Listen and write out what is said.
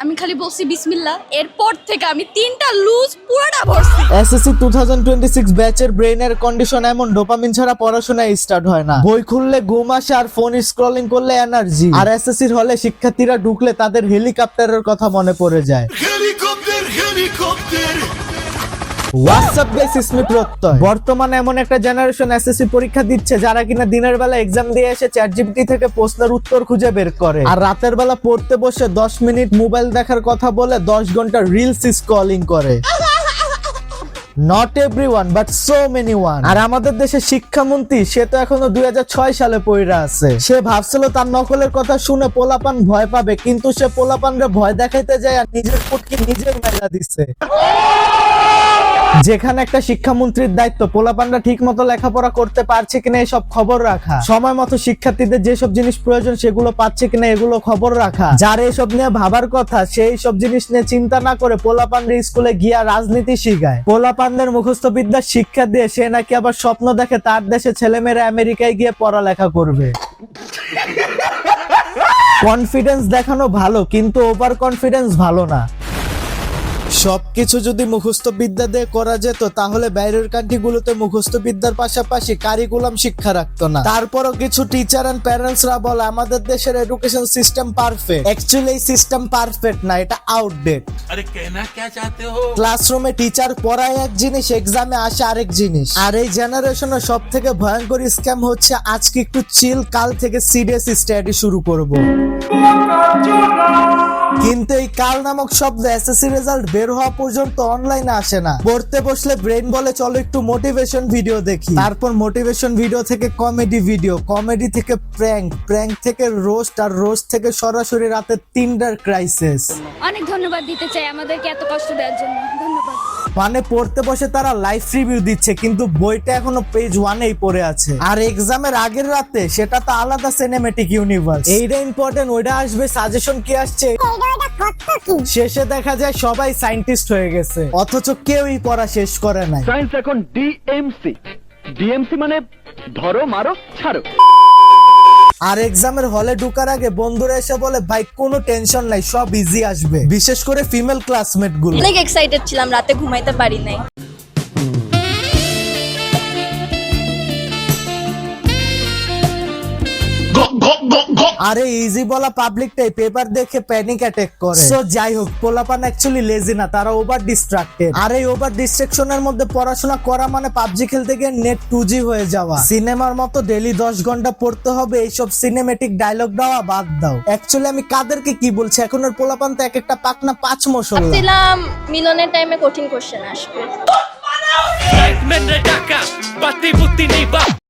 আমি খালি বলছি বিসমিল্লাহ, এরপর থেকে আমি 3টা লুজ পুরোটা ভরছি। এসএসসি 2026 ব্যাচের ব্রেইনের কন্ডিশন এমন, ডোপামিন ছাড়া পড়াশোনা স্টার্ট হয় না। বই খুললে ঘুম আসে আর ফোন স্ক্রলিং করলে এনার্জি। আর এসএসসির হলে শিক্ষার্থীরা ঢুকলে তাদের হেলিকপ্টারের কথা মনে পড়ে যায়। হোয়াটসঅ্যাপ গাইস, ইসমি প্রত্যয়। বর্তমানে এমন একটা জেনারেশন এসএসসি পরীক্ষা দিচ্ছে যারা কিনা দিনের বেলা এক্সাম দিয়ে এসে চ্যাটজিপিটি থেকে প্রশ্নের উত্তর খুঁজে বের করে, আর রাতের বেলা পড়তে বসে 10 মিনিট মোবাইল দেখার কথা বলে 10 ঘন্টা রিলস স্ক্রলিং করে। Not everyone but so many one. আর আমাদের দেশের শিক্ষামন্ত্রী সে তো এখনো 2006 সালে পড়ে আছে। সে ভাবছিল তার নকলের কথা শুনে পোলাপান ভয় পাবে, কিন্তু সে পোলাপানরে ভয় দেখাইতে যায় আর নিজের পুটকি নিজের মেলা দিছে। যেখানে একটা শিক্ষামন্ত্রীর দায়িত্ব পোলাপানরা ঠিক মতো লেখাপড়া করতে পারছে কিনা এসব খবর রাখা, সময় মতো শিক্ষার্থীদের যেসব জিনিস প্রয়োজন সেগুলো পাচ্ছে কিনা এগুলো খবর রাখা, যার এসব নিয়ে ভাবার কথা সেই সব জিনিস নিয়ে চিন্তা না করে পোলাপানরা স্কুলে গিয়া রাজনীতি শিখায়। পোলাপানদের মুখস্থ বিদ্যার শিক্ষা দিয়ে সে নাকি আবার স্বপ্ন দেখে তার দেশে ছেলেমেয়েরা আমেরিকায় গিয়ে পড়ালেখা করবে। কনফিডেন্স দেখানো ভালো, কিন্তু ওভার কনফিডেন্স ভালো না। সবকিছু যদি মুখস্থ বিদ্যা দিয়ে করা যেত তাহলে বাইরের কান্ট্রিগুলোতে মুখস্থ বিদ্যার পাশাপাশি কারিকুলাম শিক্ষা রাখতো না। তারপরও কিছু টিচার এন্ড প্যারেন্টসরা বলে আমাদের দেশের এডুকেশন সিস্টেম পারফেক্ট। অ্যাকচুয়ালি এই সিস্টেম পারফেক্ট না, এটা আউটডেট। अरे कहना क्या चाहते हो? ক্লাসরুমে টিচার পড়ায় এক জিনিস, এক্সামে আসে আরেক জিনিস। আর এই জেনারেশনের সব থেকে ভয়ঙ্কর স্ক্যাম হচ্ছে আজকে একটু চিল, কাল থেকে সিরিয়াস স্টাডি শুরু করব। কিন্তু এই কাল নামক শব্দ এসএসসি রেজাল্ট বের হওয়া পর্যন্ত অনলাইনে আসে না। পড়তে বসলে ব্রেন বলে চলো একটু মোটিভেশন ভিডিও দেখি, তারপর মোটিভেশন ভিডিও থেকে কমেডি ভিডিও, কমেডি থেকে প্র্যাঙ্ক, প্র্যাঙ্ক থেকে রোস্ট, আর রোস্ট থেকে সরাসরি রাতে 3টার ক্রাইসিস। অনেক ধন্যবাদ দিতে চাই আমাদেরকে এত কষ্ট দেওয়ার জন্য, ধন্যবাদ। মানে পড়তে বসে তারা লাইফ রিভিউ দিচ্ছে কিন্তু বইটা এখনো পেজ 1-এই পড়ে আছে। আর এক্সামের আগের রাতে সেটা তো আলাদা সিনেমেটিক ইউনিভার্স। এইটা ইম্পর্টেন্ট, ওইটা আসবে, সাজেশন কি আসছে, শেষে দেখা যায় সবাই সায়েন্টিস্ট হয়ে গেছে অথচ কেউই পড়া শেষ করে নাই। সায়েন্স এখন ডিএমসি। ডিএমসি মানে ধরো মারো ছাড়ো। আর এক্সামের হলে ঢোকার আগে বন্ধুরা এসে বলে ভাই কোনো টেনশন নাই, সব ইজি আসবে, বিশেষ করে ফিমেল ক্লাসমেট গুলো। অনেক এক্সাইটেড ছিলাম, রাতে ঘুমাইতে পারি নাই। আরে ইজি বলা পাবলিকটাই পেপার দেখে প্যানিক অ্যাটাক করে। সো যাই হোক, পোলাপান অ্যাকচুয়ালি লেজি না, তারা ওভার ডিস্ট্রাক্টেড। আর এই ওভার ডিস্ট্রাকশনের মধ্যে পড়াশোনা করা মানে পাবজি খেলতে গিয়ে নেট 2G হয়ে যাওয়া। সিনেমার মতো ডেইলি 10 ঘন্টা পড়তে হবে, এইসব সিনেমেটিক ডায়লগ দেওয়া বাদ দাও। অ্যাকচুয়ালি আমি কাদেরকে কি বলছি, এখনের পোলাপান তো এক একটা পাকনা 5 মশলা। ভাবছিলাম মিলনের টাইমে কঠিন কোশ্চেন আসবে।